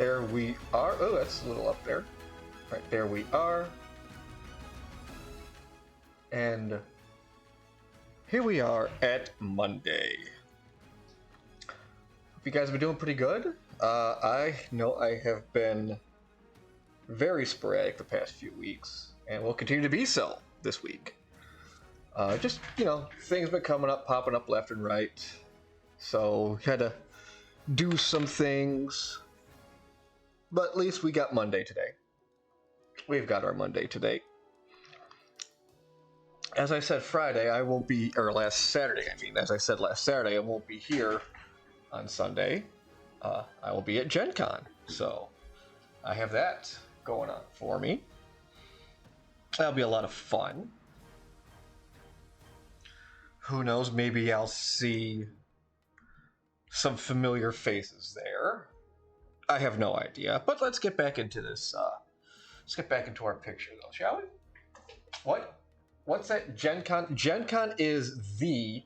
There we are. Oh, that's a little up there. Right, there we are. And here we are at Monday. Hope you guys have been doing pretty good. I know I have been very sporadic the past few weeks, and will continue to be so this week. Just, things been coming up, popping up left and right. So, had to do some things. But at least we got Monday today. We've got our Monday today. As I said Friday, I won't be, or last Saturday, as I said last Saturday, I won't be here on Sunday. I will be at Gen Con. So, I have that going on for me. That'll be a lot of fun. Who knows, maybe I'll see some familiar faces there. I have no idea. But let's get back into this. Let's get back into our picture, though, shall we? What? What's that? Gen Con? Gen Con is the,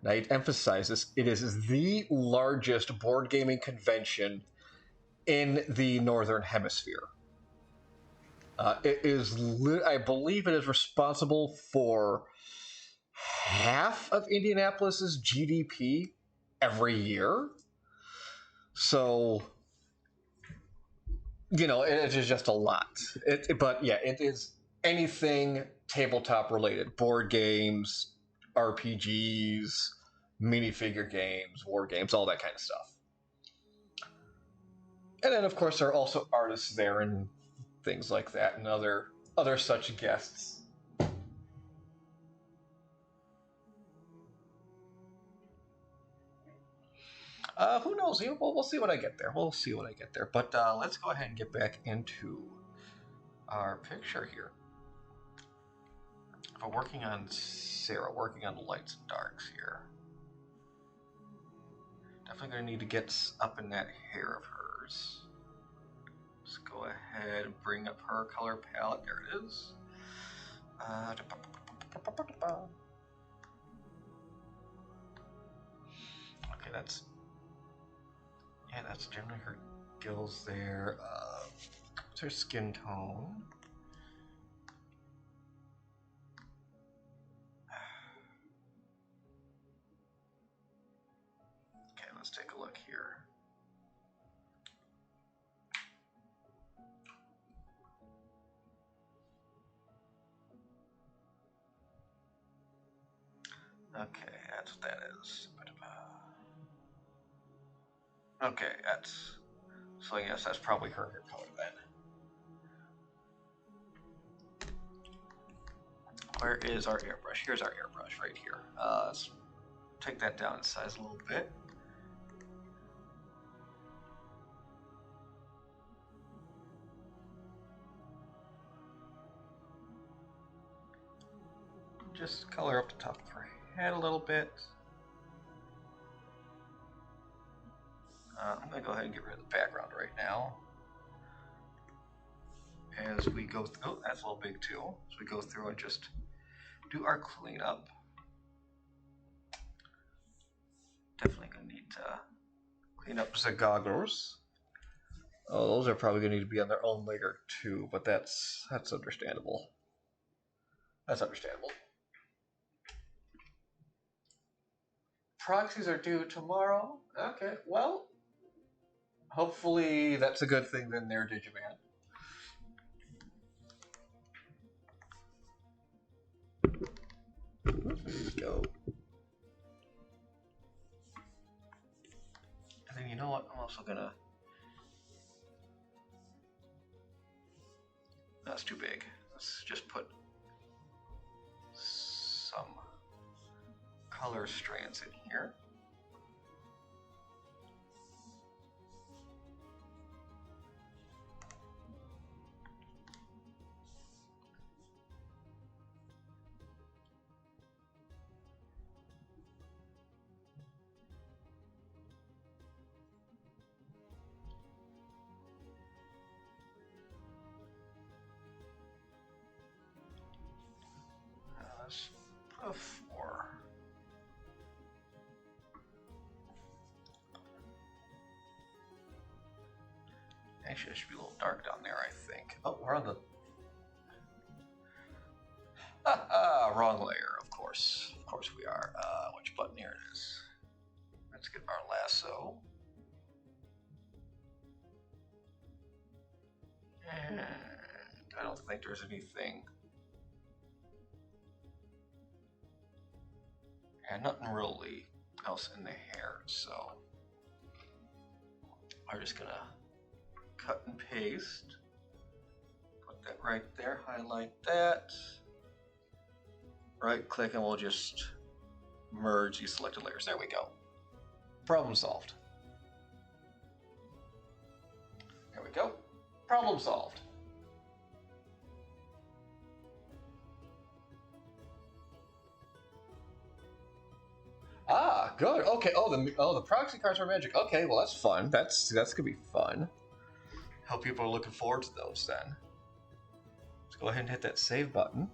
and I emphasize this, it is the largest board gaming convention in the Northern Hemisphere. It is, I believe it is responsible for half of Indianapolis's GDP every year. So, it is just a lot. But yeah, it is anything tabletop related. Board games, RPGs, minifigure games, war games, all that kind of stuff. And then, of course, there are also artists there and things like that, and other such guests. Who knows? We'll see when I get there. We'll see when I get there. But let's go ahead and get back into our picture here. If I'm working on Sarah, working on the lights and darks here. Definitely going to need to get up in that hair of hers. Let's go ahead and bring up her color palette. There it is. Okay, that's generally her gills there. What's her skin tone? Okay, let's take a look here. Okay, that's what that is. Okay, so yes, that's probably her hair color then. Where is our airbrush? Here's our airbrush right here. Let's take that down in size a little bit. Just color up the top of her head a little bit. I'm going to go ahead and get rid of the background right now. As we go through, oh, that's a little big too. As we go through and just do our cleanup. Definitely going to need to clean up the goggles. Oh, those are probably going to need to be on their own later too, but that's understandable. That's understandable. Proxies are due tomorrow. Okay, well, hopefully that's a good thing then there, Digiman. Let's go. And then you know what? I'm also gonna... That's too big. Let's just put some color strands in here. Put a 4. Actually, it should be a little dark down there, I think. Oh, we're on the... wrong layer, of course. Of course we are. Which button? Here it is. Let's get our lasso. And I don't think there's anything. And nothing really else in the hair, so I'm just gonna cut and paste. Put that right there, highlight that. Right click and we'll just merge these selected layers. There we go. Problem solved. There we go. Problem solved. Ah, good. Okay. Oh, the proxy cards are magic. Okay, well that's fun. That's gonna be fun. Hope people are looking forward to those then. Let's go ahead and hit that save button.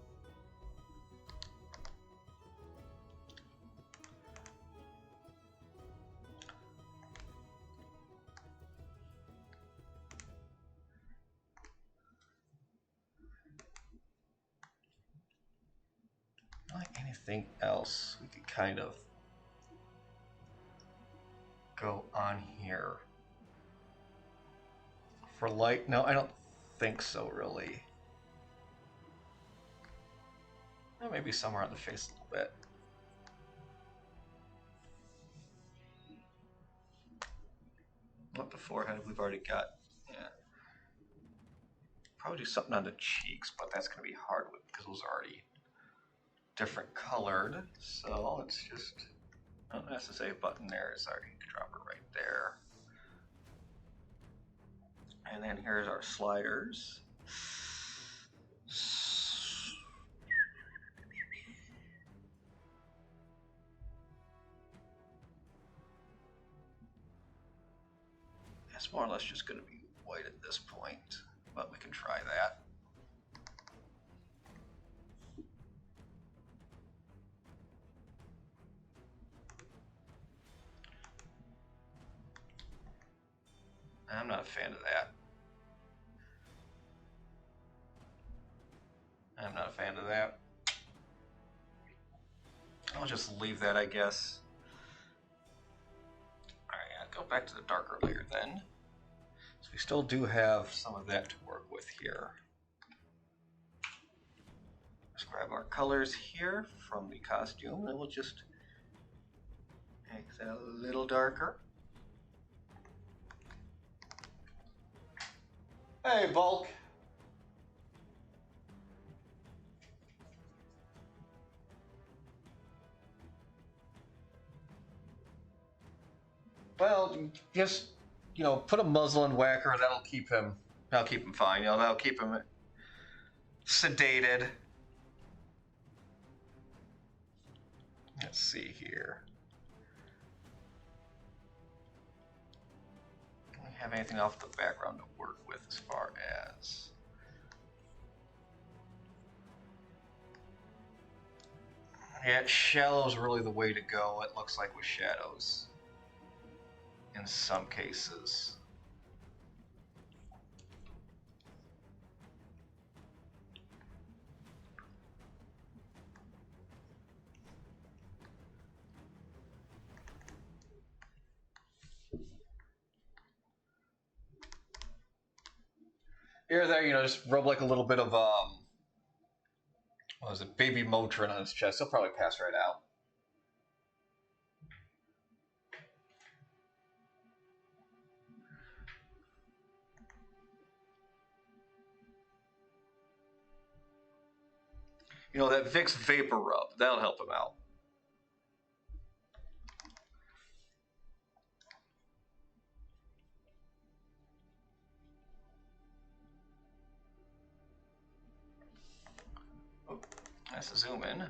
Like anything else, we could kind of go on here for light. No, I don't think so, really. Well, maybe somewhere on the face a little bit. What the forehead we've already got. Yeah. Probably do something on the cheeks, but that's going to be hard because those are already different colored. So let's just, oh, that's the save button there. Sorry, you can drop it right there. And then here's our sliders. It's more or less just going to be white at this point, but we can try that. I'm not a fan of that. I'm not a fan of that. I'll just leave that, I guess. Alright, I'll go back to the darker layer then. So we still do have some of that to work with here. Let's grab our colors here from the costume and we'll just make that a little darker. Hey, Bulk. Well, just, you know, put a muzzle in Whacker. That'll keep him fine. You know, that'll keep him sedated. Let's see here. Do we have anything off the background to work with as far as... Yeah, shallow's really the way to go, it looks like, with shadows. In some cases. Here or there, you know, just rub like a little bit of what was it, baby Motrin on his chest. He'll probably pass right out. You know, that Vicks Vapor Rub, that'll help him out. Oh, nice to zoom in.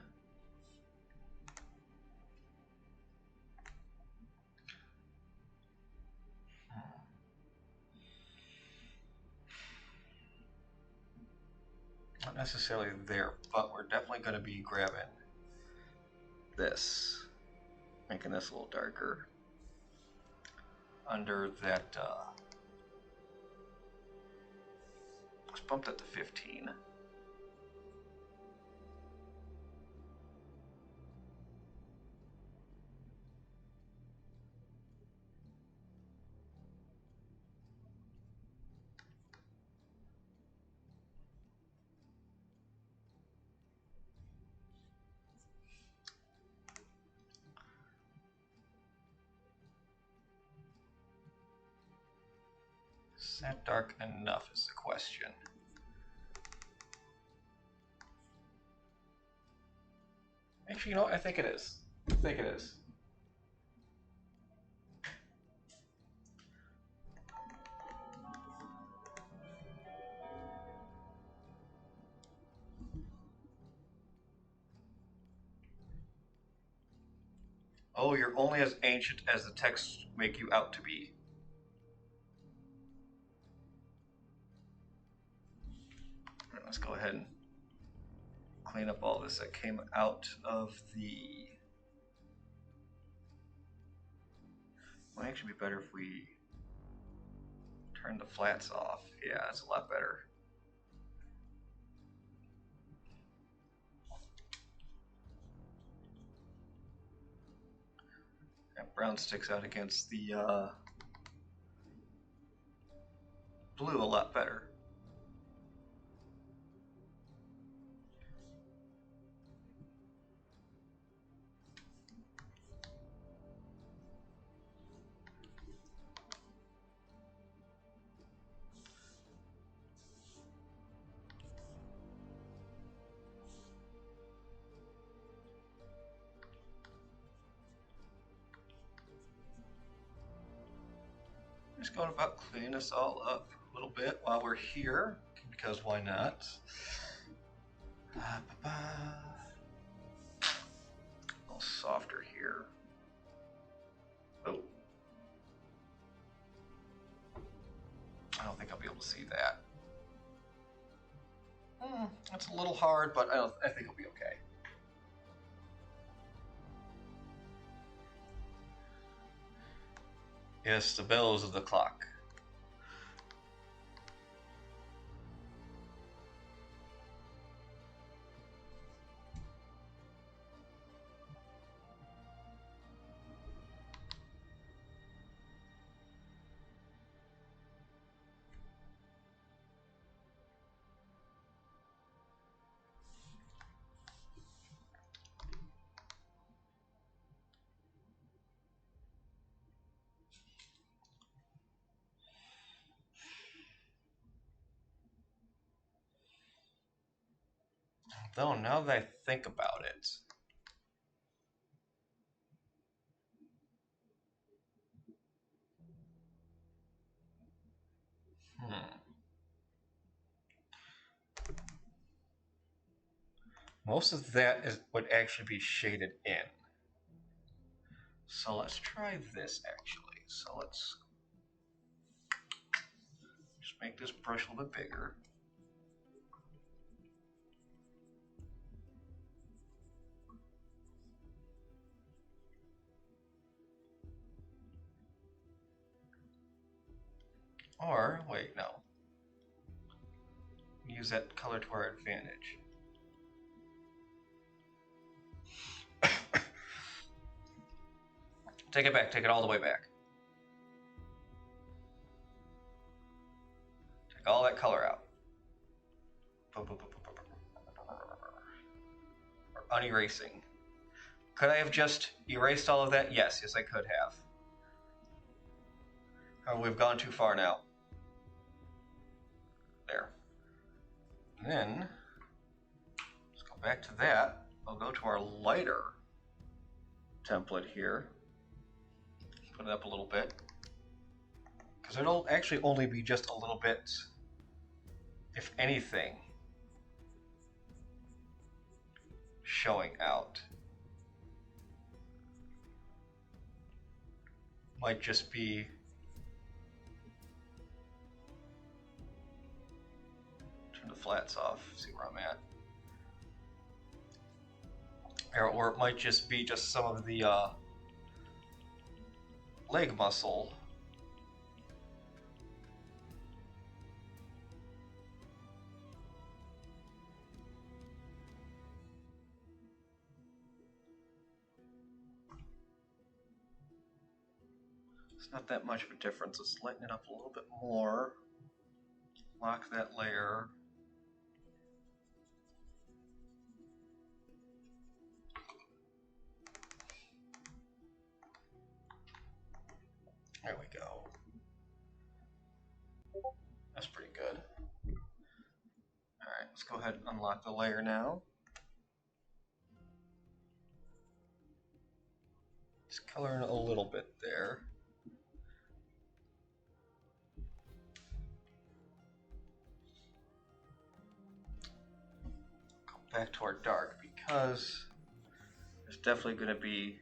Not necessarily there, but we're definitely going to be grabbing this, making this a little darker under that bump that to 15. Is that dark enough is the question. Actually, you know what? I think it is. I think it is. Oh, you're only as ancient as the texts make you out to be. Right, let's go ahead and clean up all this that came out of the... Might actually be better if we turn the flats off. Yeah, that's a lot better. That brown sticks out against the blue a lot better. Just going about cleaning this all up a little bit while we're here, because why not? A little softer here. Oh. I don't think I'll be able to see that. That's a little hard, but I think it'll be okay. Yes, the bells of the clock. Though, now that I think about it, most of that would actually be shaded in. So let's try this actually. So let's just make this brush a little bit bigger. Or, wait, no. Use that color to our advantage. Take it back, take it all the way back. Take all that color out. Or unerasing. Could I have just erased all of that? Yes, I could have. Oh, we've gone too far now. There. And then, let's go back to that. I'll go to our lighter template here. Put it up a little bit. Because it'll actually only be just a little bit, if anything, showing out. Might just be turn the flats off, see where I'm at. Or it might just be just some of the leg muscle It's not that much of a difference. Let's lighten it up a little bit more. Lock that layer. There we go. That's pretty good. Alright, let's go ahead and unlock the layer now. Just coloring a little bit there. Go back to our dark because there's definitely going to be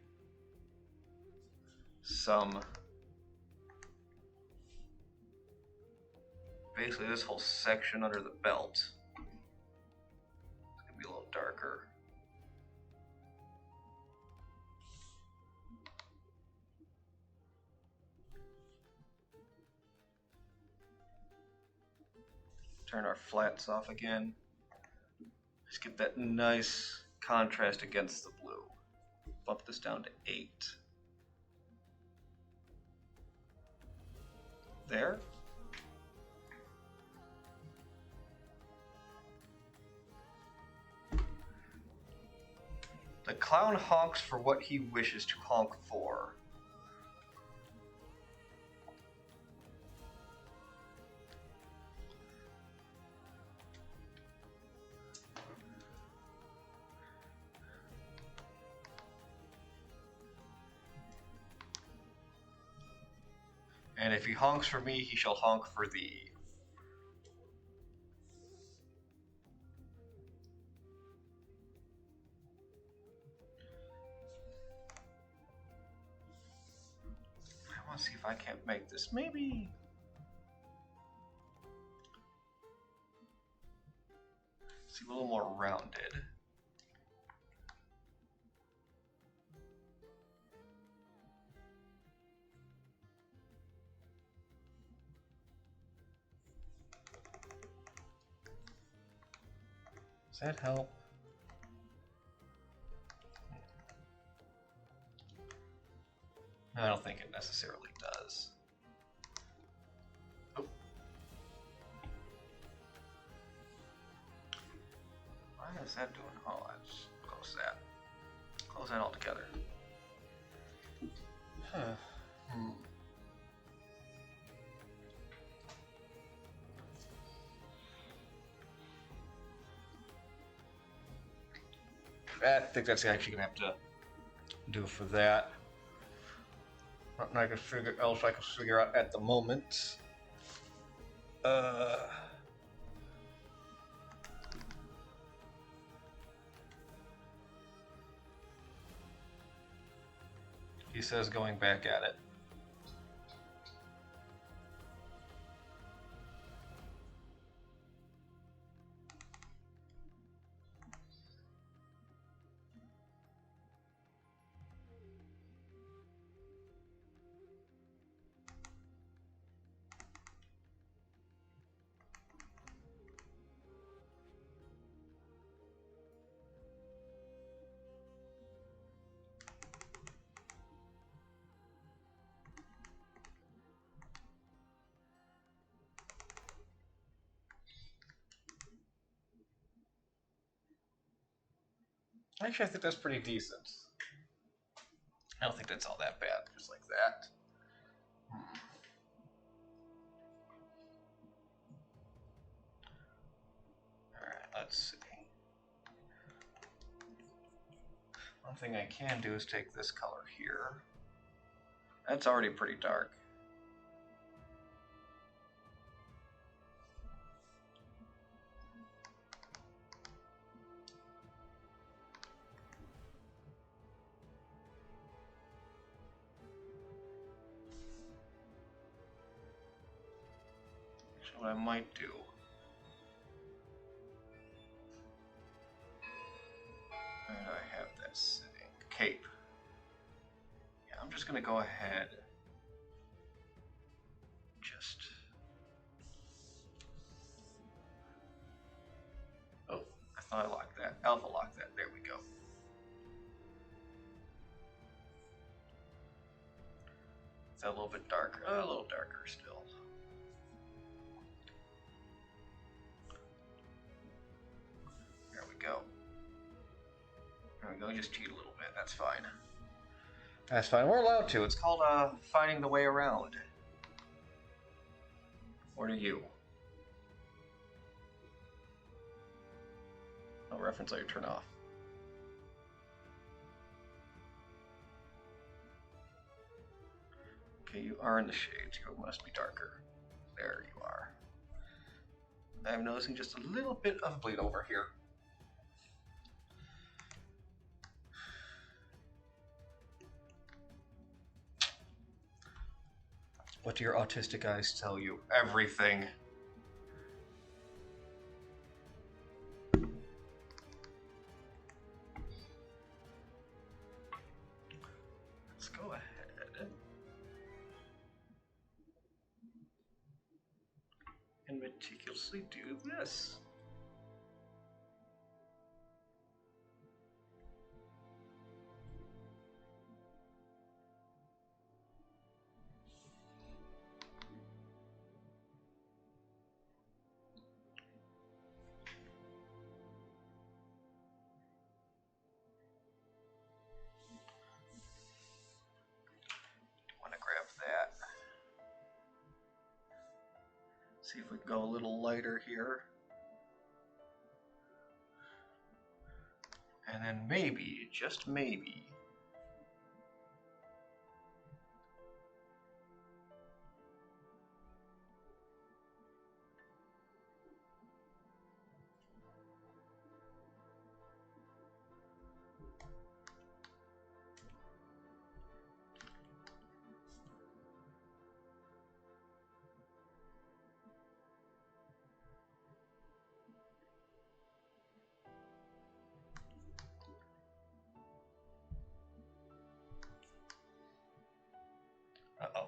some... Basically this whole section under the belt is going to be a little darker. Turn our flats off again. Just get that nice contrast against the blue. Bump this down to 8. There. The clown honks for what he wishes to honk for. And if he honks for me, he shall honk for thee. I want to see if I can't make this maybe... See, a little more rounded. Does that help? I don't think it necessarily does. Oh. Why is that doing? Oh, let's close that. Close that all together. Huh. I think that's actually gonna have to do for that. Nothing I can figure else I can figure out at the moment. He says going back at it. Actually, I think that's pretty decent. I don't think that's all that bad, just like that. Alright, let's see. One thing I can do is take this color here. That's already pretty dark. So what I might do, where do I have that sitting? Cape. Yeah, I'm just gonna go ahead. Just. Oh, I thought I locked that. Alpha locked that. There we go. A little bit darker, a little darker still. There we go. There we go, just cheat a little bit, that's fine. That's fine, we're allowed to. It's called finding the way around. What are you? No reference, let you turn off. Okay, you are in the shades. You must be darker. There you are. I'm noticing just a little bit of bleed over here. What do your autistic eyes tell you? Everything. Let's go ahead and meticulously do this. See if we can go a little lighter here. And then maybe, just maybe, uh-oh.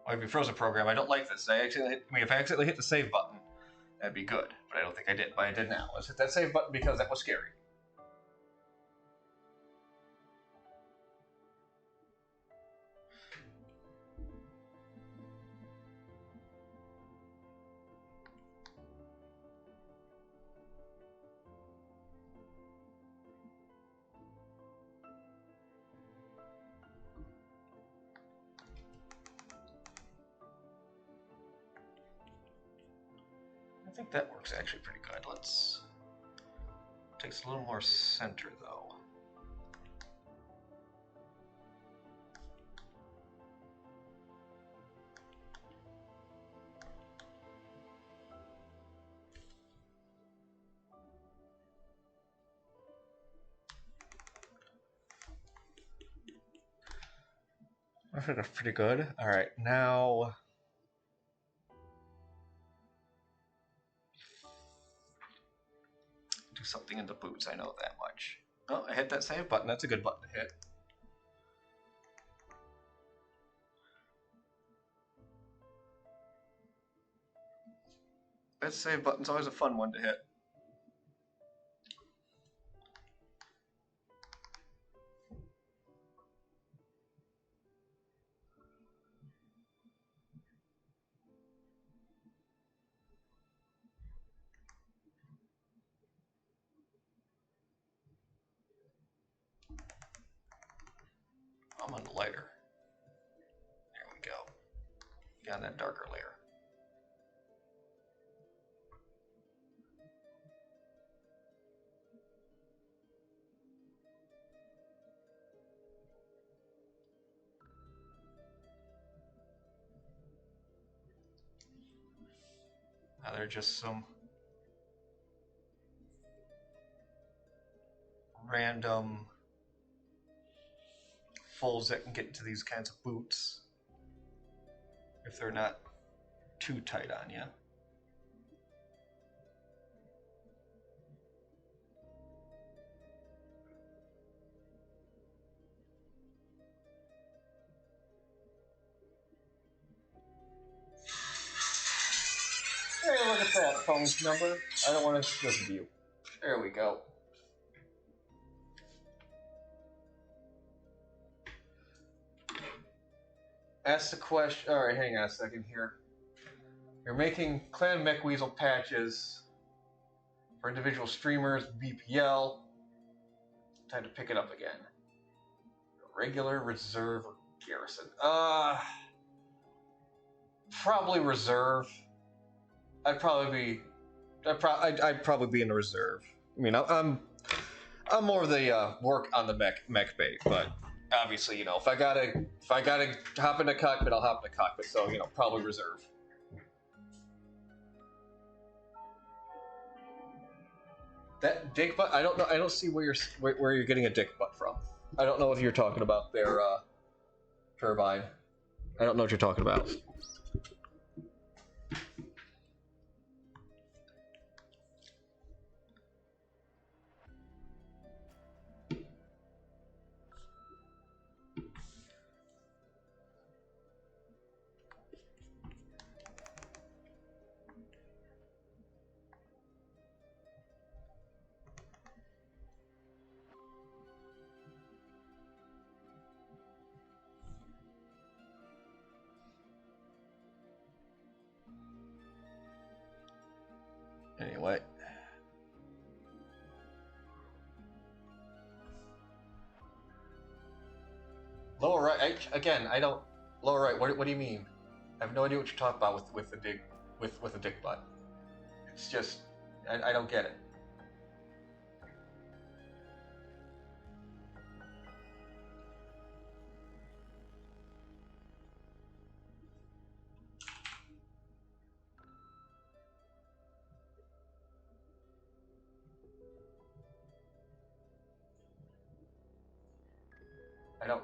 Oh, if you froze a program, I don't like this. If I accidentally hit the save button, that'd be good. But I don't think I did, but I did now. Let's hit that save button because that was scary. I think that works actually pretty good. Takes a little more center though. I think that's pretty good. All right, now do something in the boots. I know that much. Oh, I hit that save button. That's a good button to hit. That save button's always a fun one to hit. I'm on the lighter. There we go. Get on that darker layer. Now there are just some random folds that can get into these kinds of boots if they're not too tight on you. Hey, look at that phone number. I don't want to listen to you. There we go. Ask the question. All right, hang on a second here. You're making Clan MechWeasel patches for individual streamers, BPL. Time to pick it up again. Regular, reserve, or garrison. Probably reserve. I'd probably be in the reserve. I mean, I'm more of the work on the mech bait, but obviously, you know, if I gotta hop in the cockpit, I'll hop in the cockpit. So, you know, probably reserve. That dick butt, I don't know. I don't see where you're getting a dick butt from. I don't know if you're talking about their turbine. I don't know what you're talking about. Anyway. Lower right. I don't. Lower right. What do you mean? I have no idea what you're talking about with the dick butt. It's just I don't get it.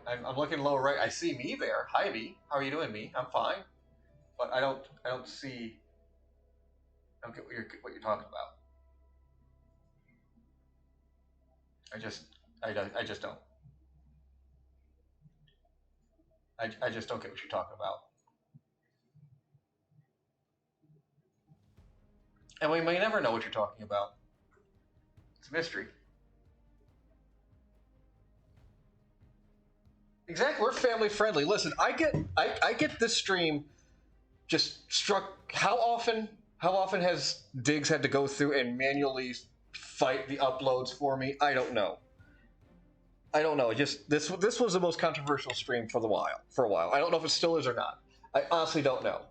I'm looking lower right. I see me there. Hi, me. How are you doing, me? I'm fine. But I don't see. I don't get what you're talking about. I just don't. I just don't get what you're talking about. And we may never know what you're talking about. It's a mystery. Exactly, we're family friendly. Listen, I get this stream just struck. How often has Diggs had to go through and manually fight the uploads for me? I don't know. Just this was the most controversial stream for a while. I don't know if it still is or not. I honestly don't know.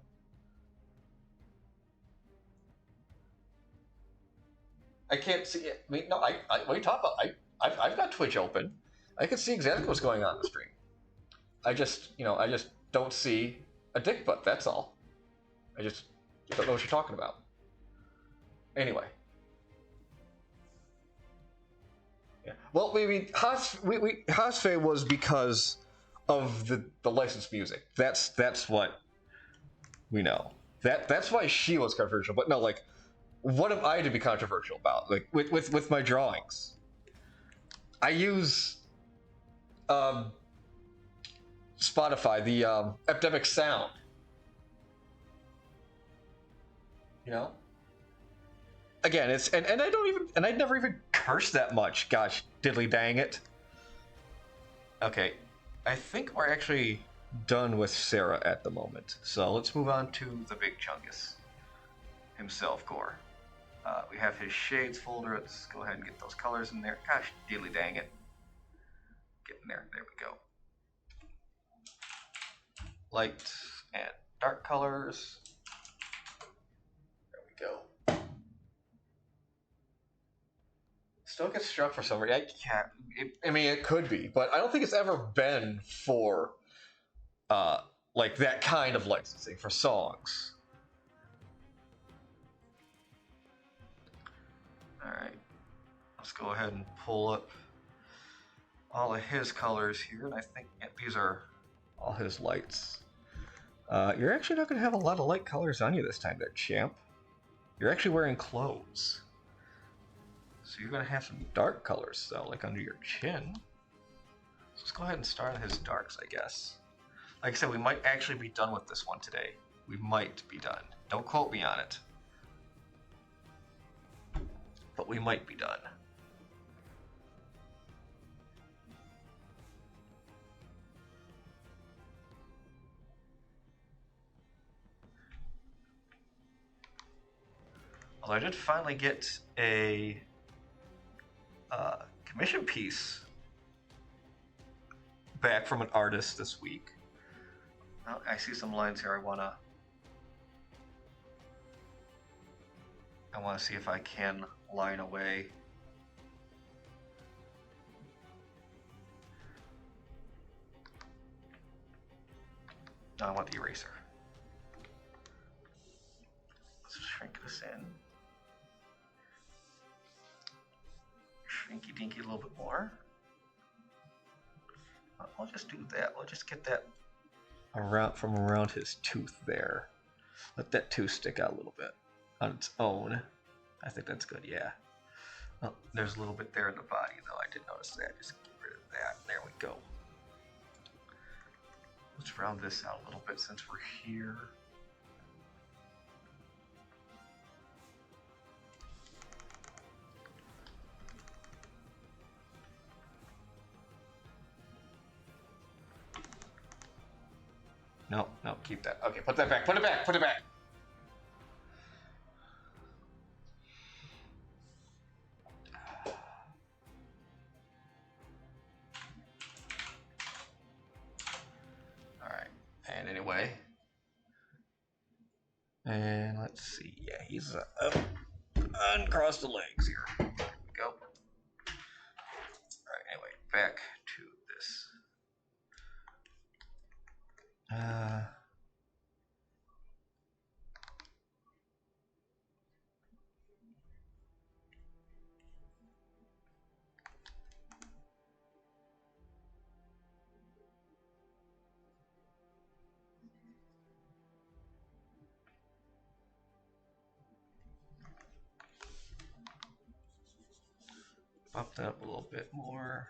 I can't see it. I mean, no. What are you talking about? I've got Twitch open. I can see exactly what's going on in the stream. I just don't see a dick butt. That's all. I just don't know what you're talking about. Anyway. Yeah. Well, Hasfe was because of the licensed music. That's what we know. That's why she was controversial. But no, like, what am I to be controversial about? Like with my drawings, I use Spotify, the Epidemic Sound. You know? Again, it's and I never even curse that much. Gosh, diddly dang it. Okay. I think we're actually done with Sarah at the moment. So let's move on to the big Chungus himself, Gore. We have his shades folder. Let's go ahead and get those colors in there. Gosh, diddly dang it. Get in there. There we go. Light and dark colors. There we go. Still gets struck for some reason. I mean, it could be, but I don't think it's ever been for like that kind of licensing for songs. All right, let's go ahead and pull up all of his colors here, and I think these are all his lights. You're actually not going to have a lot of light colors on you this time there, champ. You're actually wearing clothes. So you're going to have some dark colors, though, like under your chin. So let's go ahead and start on his darks, I guess. Like I said, we might actually be done with this one today. We might be done. Don't quote me on it. But we might be done. Although I did finally get a commission piece back from an artist this week. Oh, I see some lines here I want to see if I can line away. No, I want the eraser. Let's shrink this in. Shrinky dinky a little bit more. I'll just do that. We'll just get that from around his tooth there. Let that tooth stick out a little bit on its own. I think that's good, yeah. Oh, there's a little bit there in the body, though. I did notice that. Just get rid of that. There we go. Let's round this out a little bit since we're here. No, keep that. Okay, put that back, put it back, put it back. All right, and anyway. And let's see, yeah, he's uncross the legs here. There we go. All right, anyway, back to this. Bump that up a little bit more.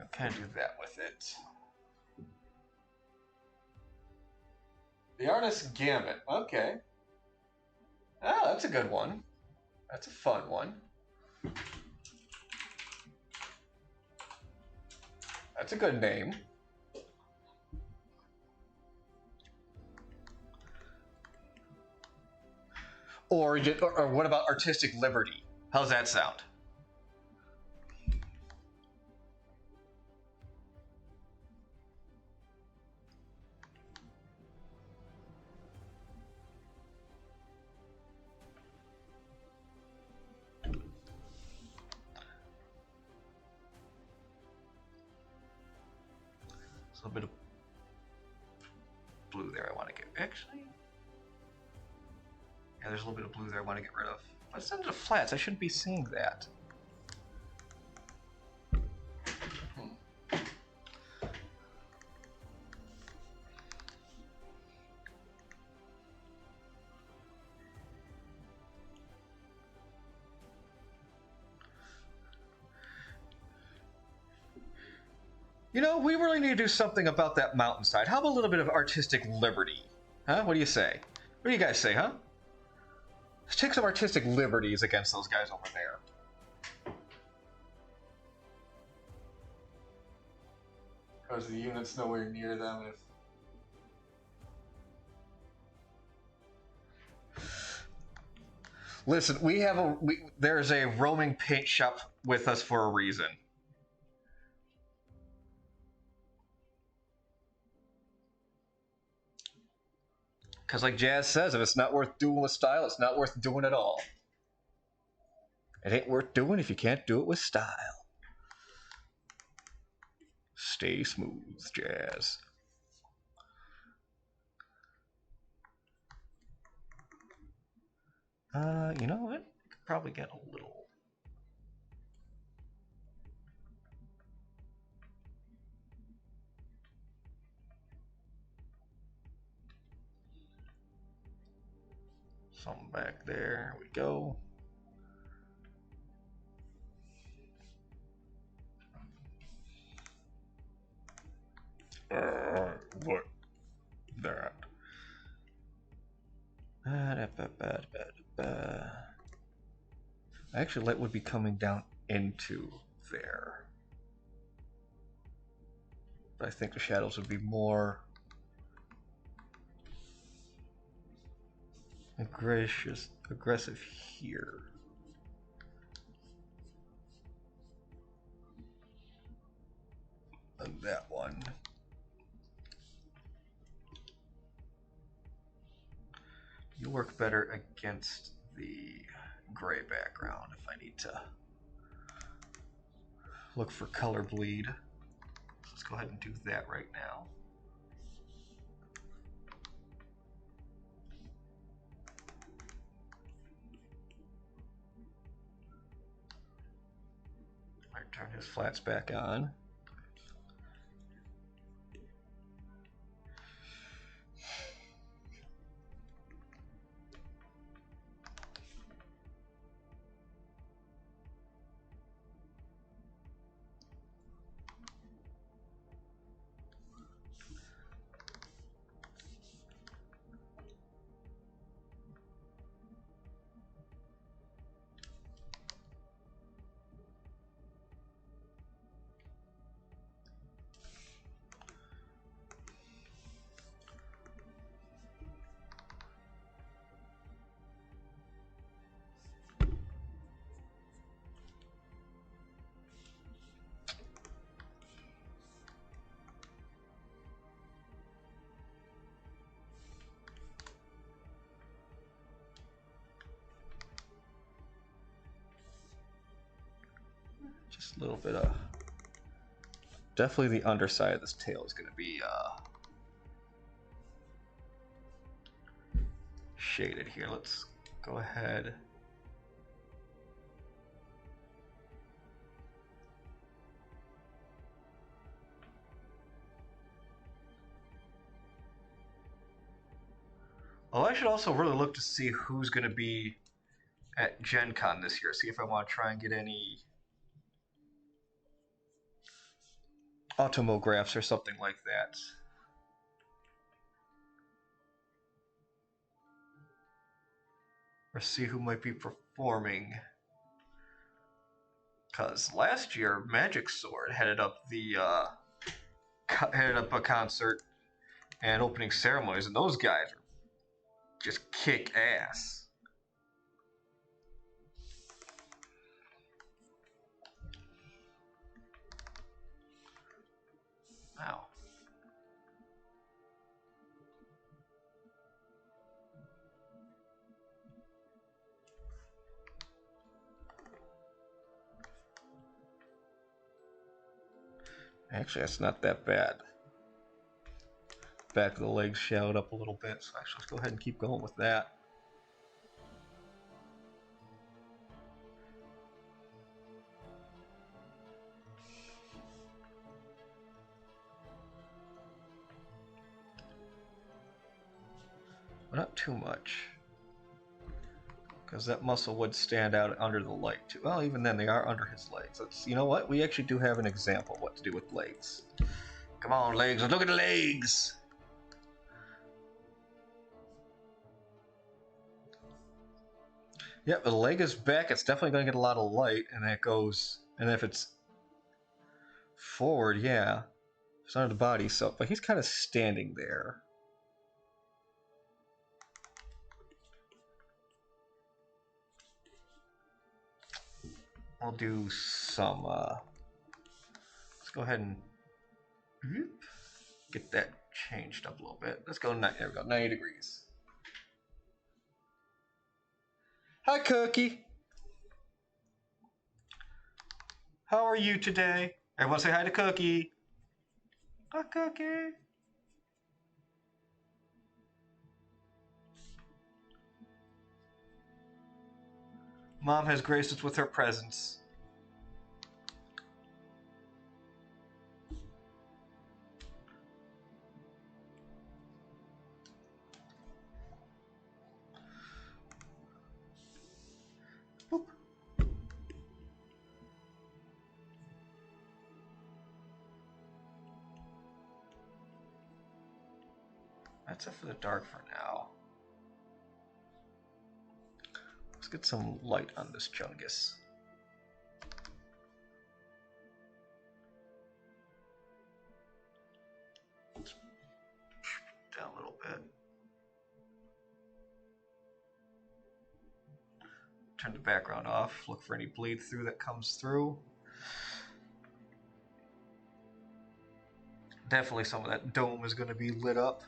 I'll kind of do that with it. The Artist's Gambit. Okay. Oh, that's a good one. That's a fun one. That's a good name. Or what about Artistic Liberty? How's that sound? A little bit of blue there I want to get. Actually, yeah, there's a little bit of blue there I want to get rid of. But it's under the flats. I shouldn't be seeing that. You know, we really need to do something about that mountainside. How about a little bit of artistic liberty? Huh? What do you say? What do you guys say, huh? Let's take some artistic liberties against those guys over there. Because the unit's nowhere near them. Listen, there's a roaming paint shop with us for a reason. Because like Jazz says, if it's not worth doing with style, it's not worth doing at all. It ain't worth doing if you can't do it with style. Stay smooth, Jazz. You know what? I could probably get a little... Something back there. Here we go. What? That. Actually, light would be coming down into there. But I think the shadows would be more aggressive here. And that one. You work better against the gray background if I need to look for color bleed. Let's go ahead and do that right now. Might turn his flats back on. Just a little bit of... Definitely the underside of this tail is going to be shaded here. Let's go ahead. Oh, I should also really look to see who's going to be at Gen Con this year. See if I want to try and get any automographs or something like that. Or see who might be performing. Because last year, Magic Sword headed up a concert and opening ceremonies, and those guys are just kick ass. Wow. Actually, that's not that bad. Back of the legs shadowed up a little bit, so actually let's go ahead and keep going with that. But not too much. Because that muscle would stand out under the leg too. Well, even then, they are under his legs. You know what? We actually do have an example of what to do with legs. Come on, legs. Let's look at the legs. Yep, the leg is back. It's definitely going to get a lot of light, and that goes. And if it's forward, yeah, it's under the body. So, but he's kind of standing there. I'll do some. Let's go ahead and get that changed up a little bit. Let's go. There we go. 90 degrees. Hi, Cookie. How are you today? Everyone say hi to Cookie. Hi, Cookie. Mom has graced us with her presence. Boop. That's it for the dark for now. Let's get some light on this Chungus. turn the background off. Look for any bleed through that comes through. Definitely some of that dome is going to be lit up.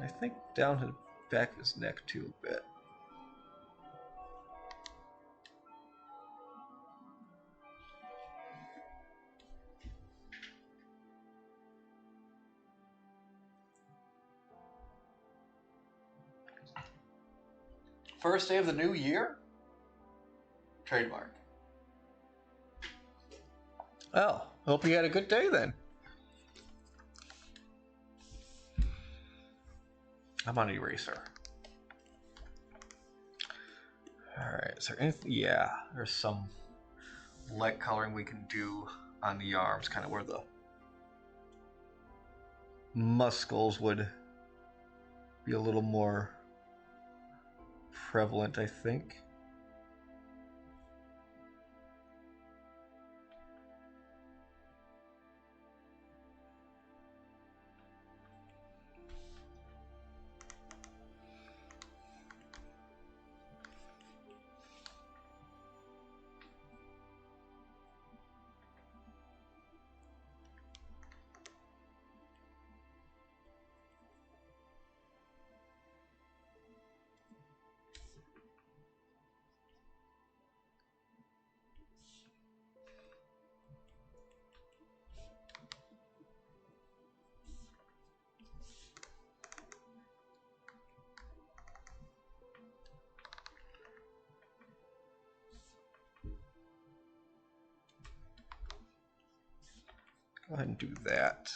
I think down to the back of his neck too a bit. First day of the new year? Trademark. Oh, hope you had a good day then. I'm on eraser. Alright, is there anything? Yeah, there's some light coloring we can do on the arms, kind of where the muscles would be a little more prevalent, I think. Go ahead and do that.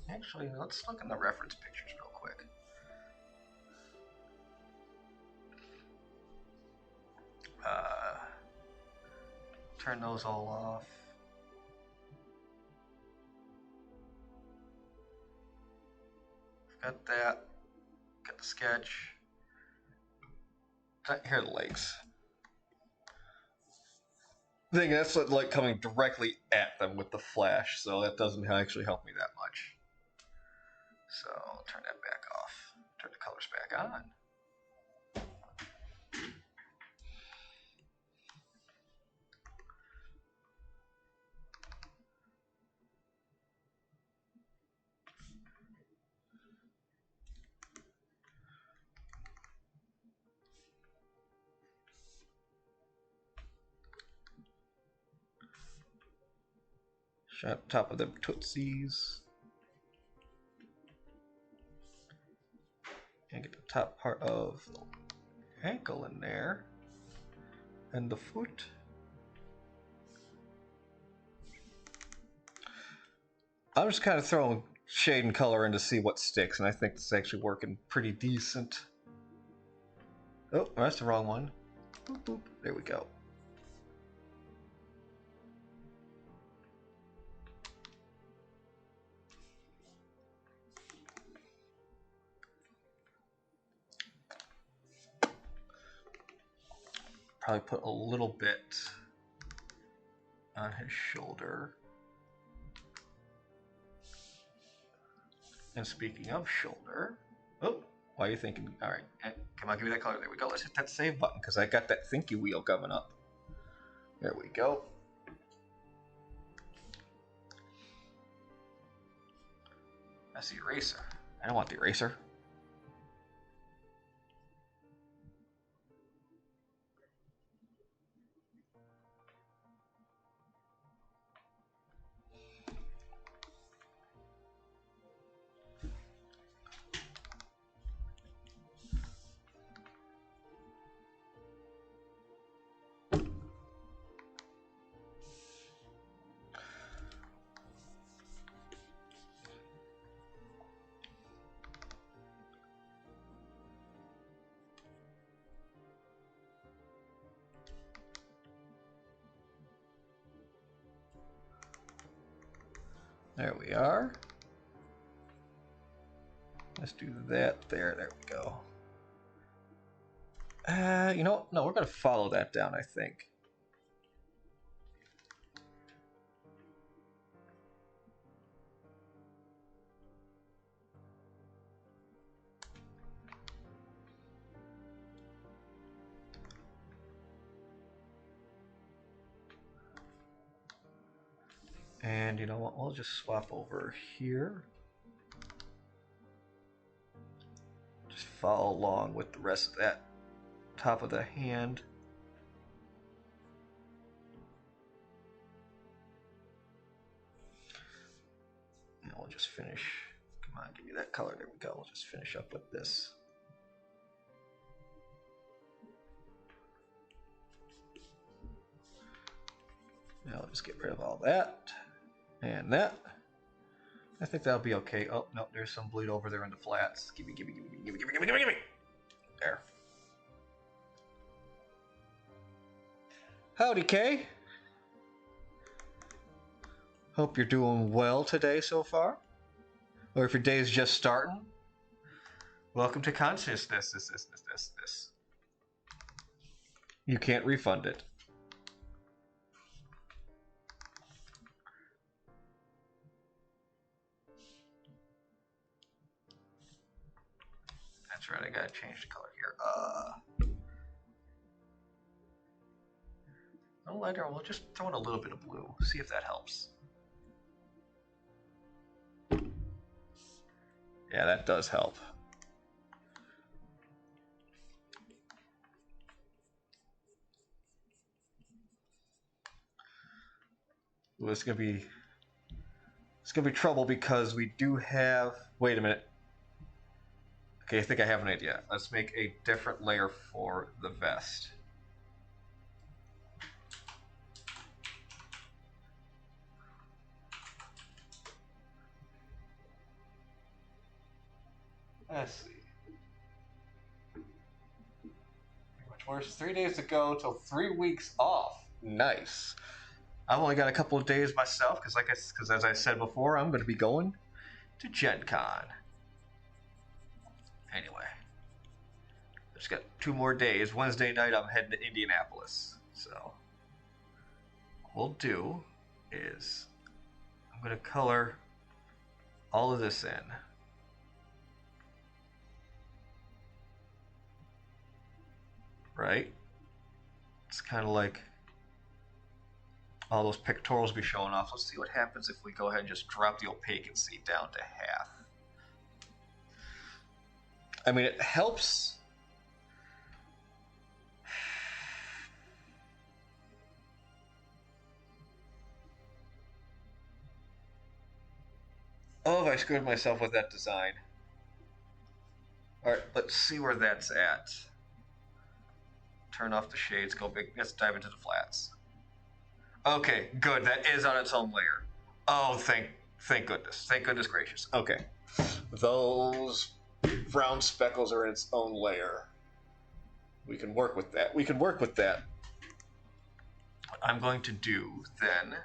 Actually, let's look in the reference pictures real quick. Turn those all off. Got that. Got the sketch. Here are the legs. I think that's like coming directly at them with the flash, so that doesn't actually help me that much. So I'll turn that back off. Turn the colors back on. Shot top of the tootsies. And get the top part of the ankle in there. And the foot. I'm just kind of throwing shade and color in to see what sticks, and I think it's actually working pretty decent. Oh, that's the wrong one. Boop, boop. There we go. Probably put a little bit on his shoulder. And speaking of shoulder, oh, why are you thinking? All right, come on, give me that color. There we go. Let's hit that save button because I got that thinky wheel coming up. There we go. That's the eraser. I don't want the eraser. There we are. Let's do that there. There we go. You know what? No, we're going to follow that down, I think. And you know what? We'll just swap over here. Just follow along with the rest of that top of the hand. And we'll just finish. Come on, give me that color. There we go. We'll just finish up with this. Now I'll just get rid of all that and that. I think that'll be okay. Oh no, there's some bleed over there in the flats. Gimme. There. Howdy, Kay. Hope you're doing well today so far. Or if your day is just starting, welcome to consciousness. This. You can't refund it. That's right, I gotta change the color here. No lighter, we'll just throw in a little bit of blue. See if that helps. Yeah, that does help. Ooh, it's gonna be trouble because we do have. Wait a minute. Okay, I think I have an idea. Let's make a different layer for the vest. Let's see. Much worse. 3 days to go till 3 weeks off. Nice. I've only got a couple of days myself because as I said before, I'm going to be going to Gen Con. Anyway, just got 2 more days. Wednesday night, I'm heading to Indianapolis. So what we'll do is I'm going to color all of this in. Right? It's kind of like all those pectorals will be showing off. Let's see what happens if we go ahead and just drop the opaquency down to half. I mean, it helps. Oh, I screwed myself with that design. All right, let's see where that's at. Turn off the shades, go big. Let's dive into the flats. Okay, good. That is on its own layer. Oh, thank goodness. Thank goodness gracious. Okay. Those brown speckles are in its own layer. We can work with that. What I'm going to do then,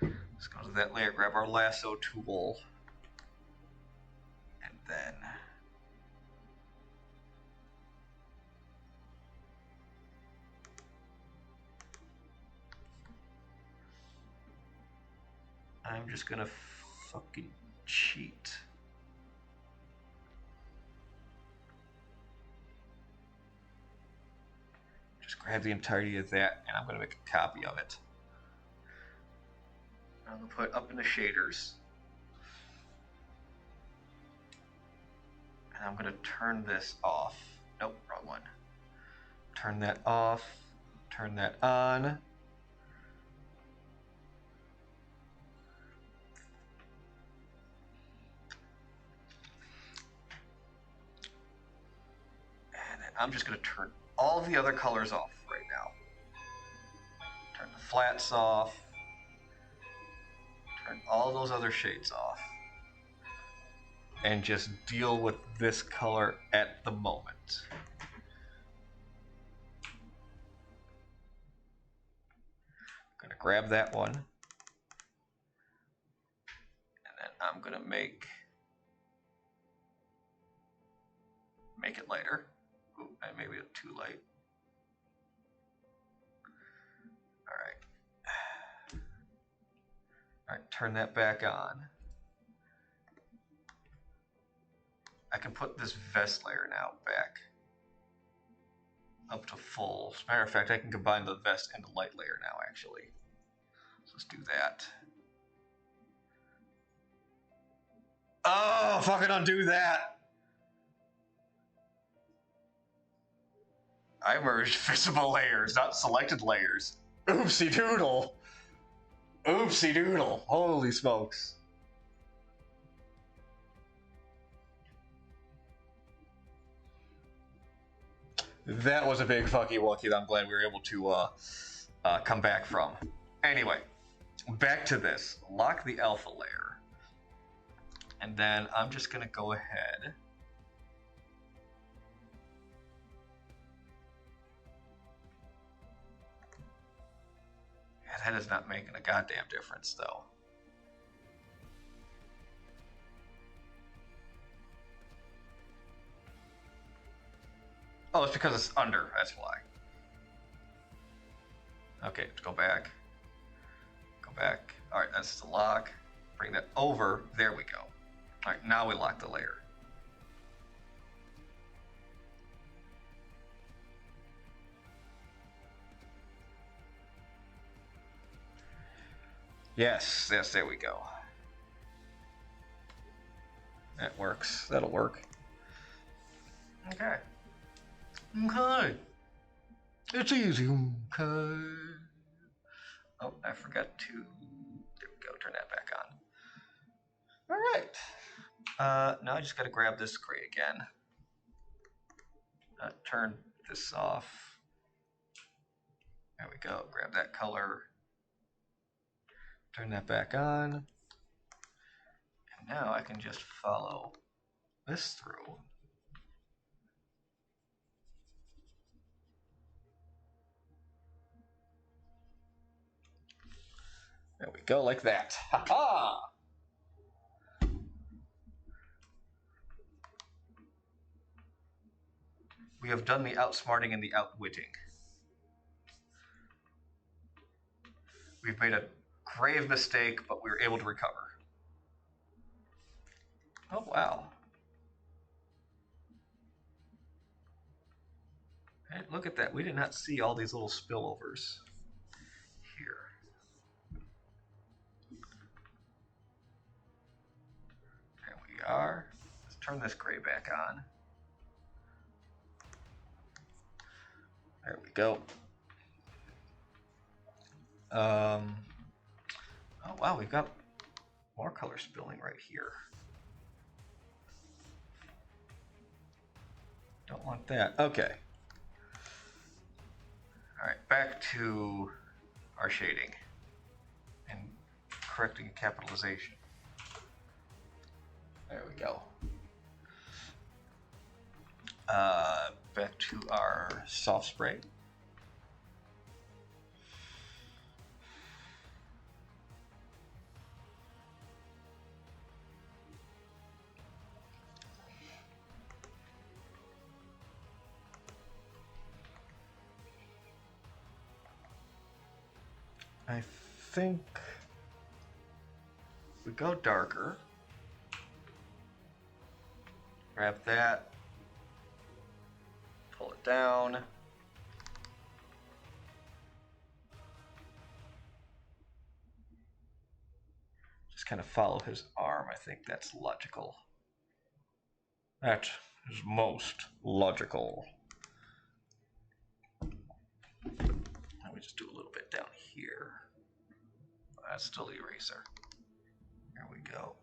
let's go to that layer, grab our lasso tool, and then I'm just gonna fucking cheat. Just grab the entirety of that, and I'm gonna make a copy of it. I'm gonna put up in the shaders, and I'm gonna turn this off. Nope, wrong one. Turn that off. Turn that on. I'm just going to turn all the other colors off right now. Turn the flats off. Turn all those other shades off. And just deal with this color at the moment. I'm going to grab that one. And then I'm going to make it lighter. Ooh, maybe it's too light. All right, turn that back on. I can put this vest layer now back up to full. As a matter of fact, I can combine the vest and the light layer now, actually. So let's do that. Oh, fucking undo that. I merged visible layers, not selected layers. Oopsie doodle. Oopsie doodle. Holy smokes. That was a big fucky wonky that I'm glad we were able to come back from. Anyway, back to this. Lock the alpha layer. And then I'm just going to go ahead. That is not making a goddamn difference, though. Oh, it's because it's under. That's why. Okay, let's go back. Go back. All right, that's the lock. Bring that over. There we go. All right, now we lock the layer. Yes, there we go. That works. That'll work. Okay. Okay. It's easy. Okay. Oh, I forgot to. There we go. Turn that back on. All right. Now I just got to grab this gray again. Turn this off. There we go. Grab that color. Turn that back on. And now I can just follow this through. There we go, like that. Ha-ha! We have done the outsmarting and the outwitting. We've made a grave mistake, but we were able to recover. Oh, wow. Hey, look at that. We did not see all these little spillovers here. There we are. Let's turn this gray back on. There we go. Oh, wow, we've got more color spilling right here. Don't want that. Okay. All right, back to our shading and correcting capitalization. There we go. Back to our soft spray. I think we go darker. Grab that. Pull it down. Just kind of follow his arm. I think that's logical. That is most logical. Let me just do a little bit down here. That's still the eraser. There we go.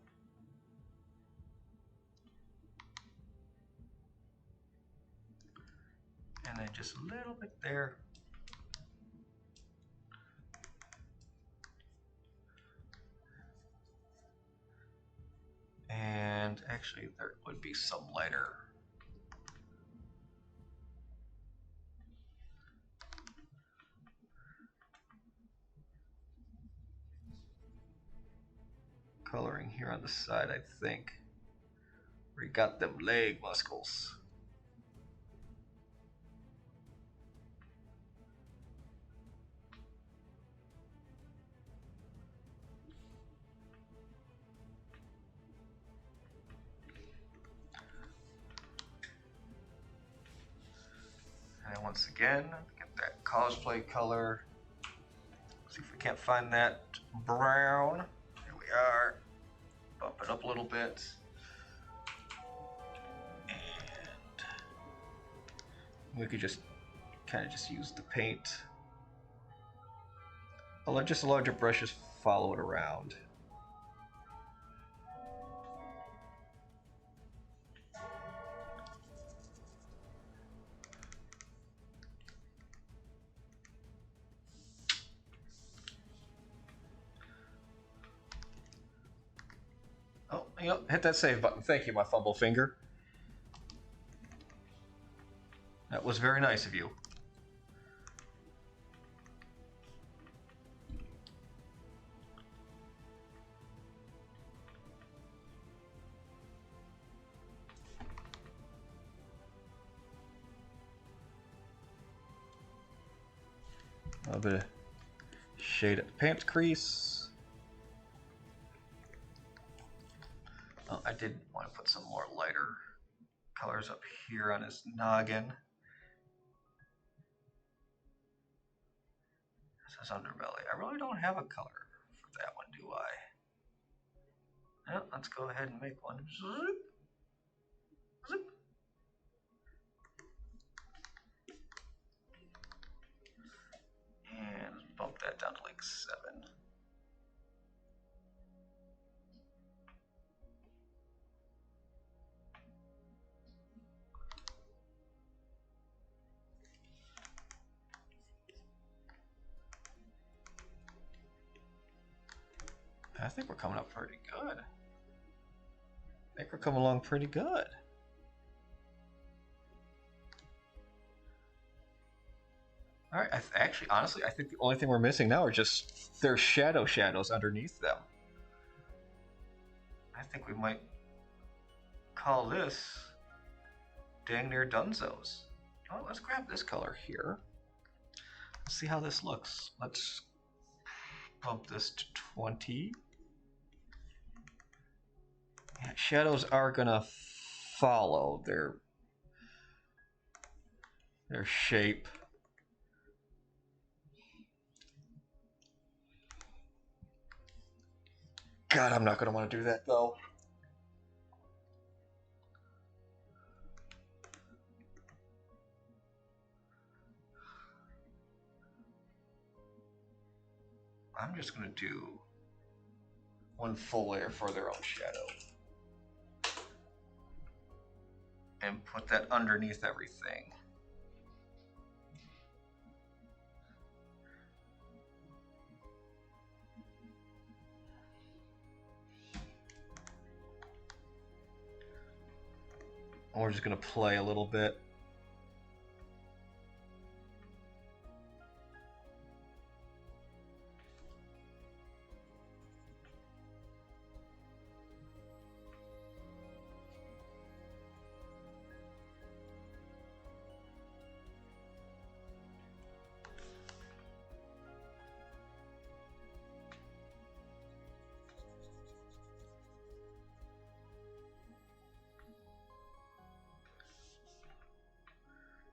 And then just a little bit there. And actually there would be some lighter. Coloring here on the side, I think. We got them leg muscles. And once again, get that cosplay color. See if we can't find that brown. Here we are. Bump it up a little bit. We could just kind of just use the paint. Just a larger brush, just follow it around. Oh, hit that save button. Thank you, my fumble finger. That was very nice of you. A little bit of shade at the pants crease. Oh, I did want to put some more lighter colors up here on his noggin. This is underbelly. I really don't have a color for that one, do I? Well, let's go ahead and make one. Zoop. Zoop. And bump that down to like 7. I think we're coming up pretty good. I think we're coming along pretty good. All right, actually, honestly, I think the only thing we're missing now are just their shadows underneath them. I think we might call this dang near Dunzos. Oh, let's grab this color here. Let's see how this looks. Let's bump this to 20. Yeah, shadows are gonna follow their shape. God, I'm not gonna want to do that though. I'm just gonna do one full layer for their own shadow. And put that underneath everything. And we're just gonna play a little bit.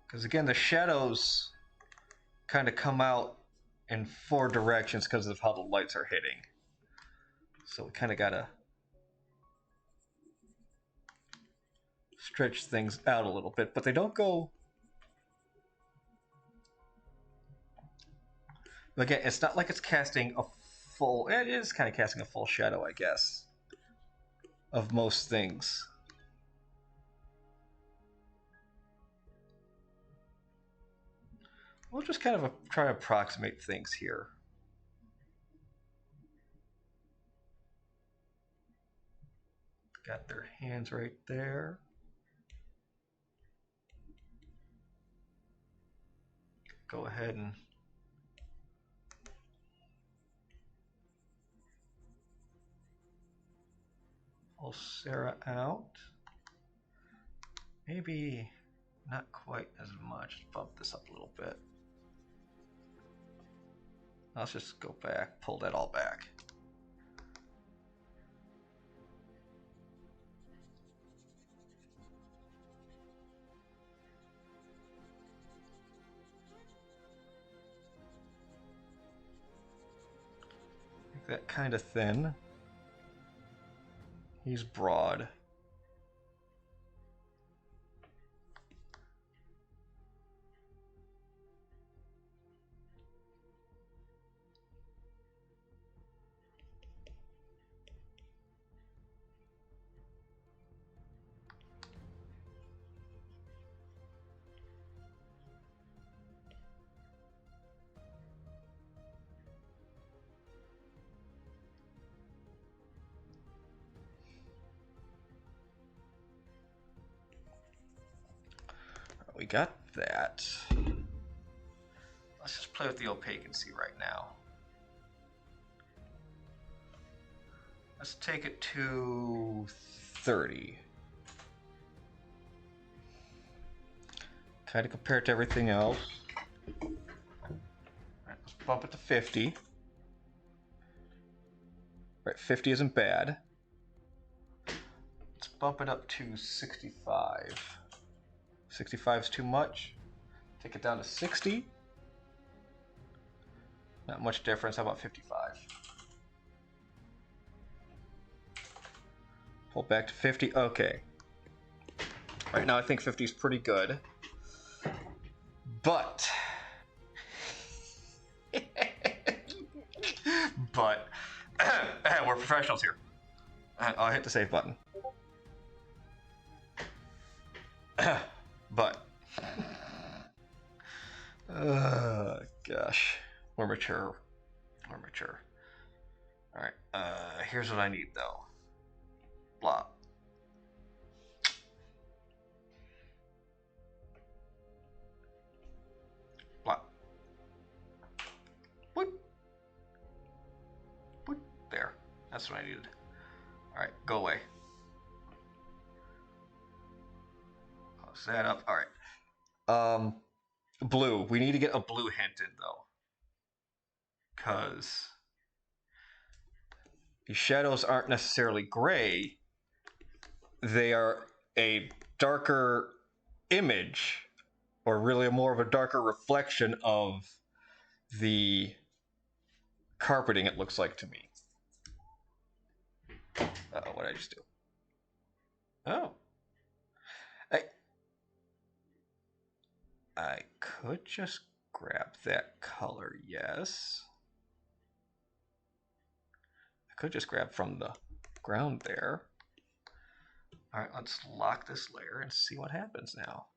Because again, the shadows kind of come out in 4 directions because of how the lights are hitting. So we kind of gotta stretch things out a little bit, but they don't go. Again, it's not like it's casting a full. It is kind of casting a full shadow, I guess, of most things. We'll just kind of try to approximate things here. Got their hands right there. Go ahead and pull Sarah out. Maybe not quite as much. Bump this up a little bit. Let's just go back, pull that all back. Make that kind of thin. He's broad. got that. Let's just play with the opaquency right now. Let's take it to 30. Kind of compare it to everything else. All right, let's bump it to 50. Right, 50 isn't bad. Let's bump it up to 65. 65 is too much. Take it down to 60. Not much difference. How about 55? Pull back to 50. Okay. Right now I think 50 is pretty good. But we're professionals here. I'll hit the save button. But gosh, we're mature. We're mature. All right. Here's what I need though. Blah. Blah. Whoop. Whoop. There. That's what I needed. All right. Go away. Close that up. All right. Blue. We need to get a blue hint in though, because these shadows aren't necessarily gray. They are a darker image, or really more of a darker reflection of the carpeting, it looks like to me. Uh-oh, what did I just do? Oh. I could just grab that color, yes. I could just grab from the ground there. All right, let's lock this layer and see what happens now.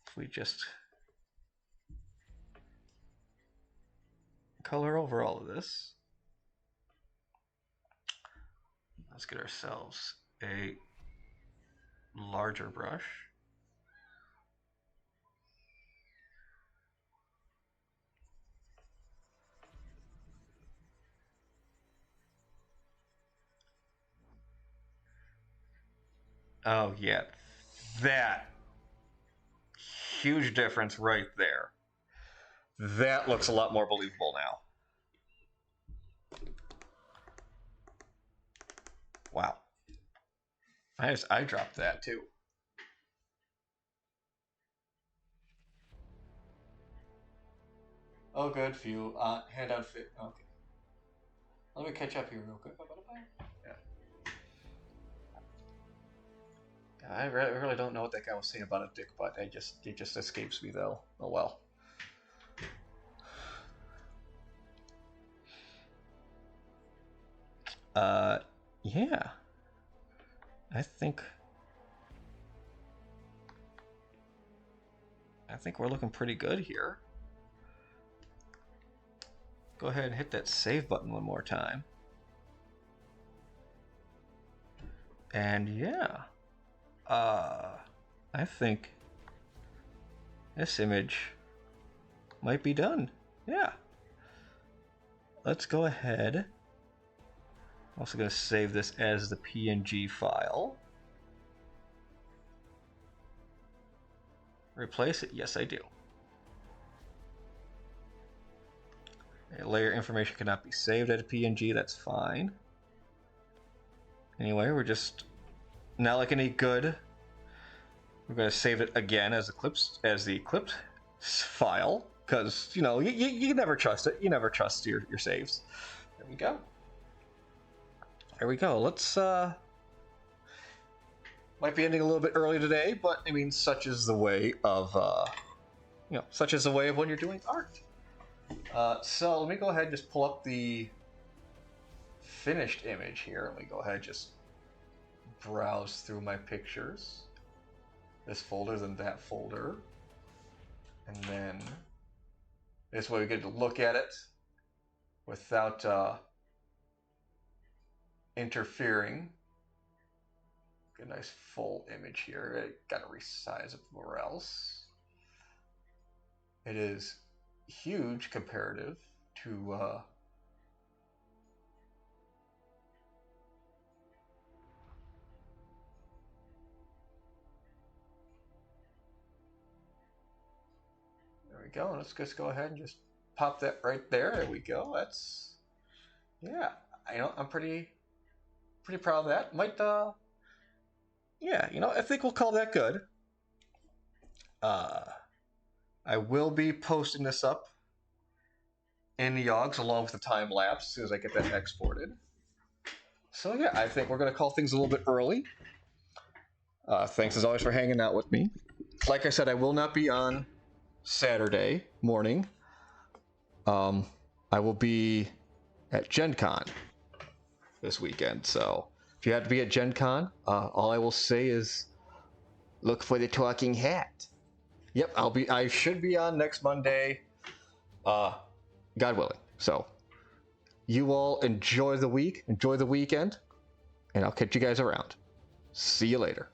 If we just color over all of this, let's get ourselves a larger brush. Oh yeah, that huge difference right there. That looks a lot more believable now. Wow. I dropped that too. Oh, good. Few. Handout fit. Okay. Let me catch up here real quick. Yeah. I really don't know what that guy was saying about a dick butt. It just escapes me though. Oh well. Yeah. I think we're looking pretty good here. Go ahead and hit that save button one more time. And yeah. I think this image might be done. Yeah. Let's go ahead. I'm also going to save this as the PNG file. Replace it? Yes, I do. Layer information cannot be saved as a PNG. That's fine. Anyway, we're just not like any good. We're going to save it again as the Eclipse file, because you know you never trust it. You never trust your saves. There we go. There we go. Let's might be ending a little bit early today, but I mean, such is the way of such is the way of when you're doing art. So let me go ahead and just pull up the finished image here. Let me go ahead and just browse through my pictures. This folder, then that folder. And then this way we get to look at it without interfering. a nice full image here. I gotta resize it somewhere else. It is huge comparative to there we go. Let's just go ahead and just pop that right there. There we go. That's, yeah. I'm pretty proud of that. Might yeah, I think we'll call that good. Uh, I will be posting this up in the Yogs along with the time lapse as soon as I get that exported. So yeah, I think we're gonna call things a little bit early. Thanks as always for hanging out with me. Like I said, I will not be on Saturday morning. I will be at Gen Con this weekend, so if you have to be at Gen Con, all I will say is look for the talking hat. Yep, I should be on next Monday, God willing. So you all enjoy the week, enjoy the weekend, and I'll catch you guys around. See you later.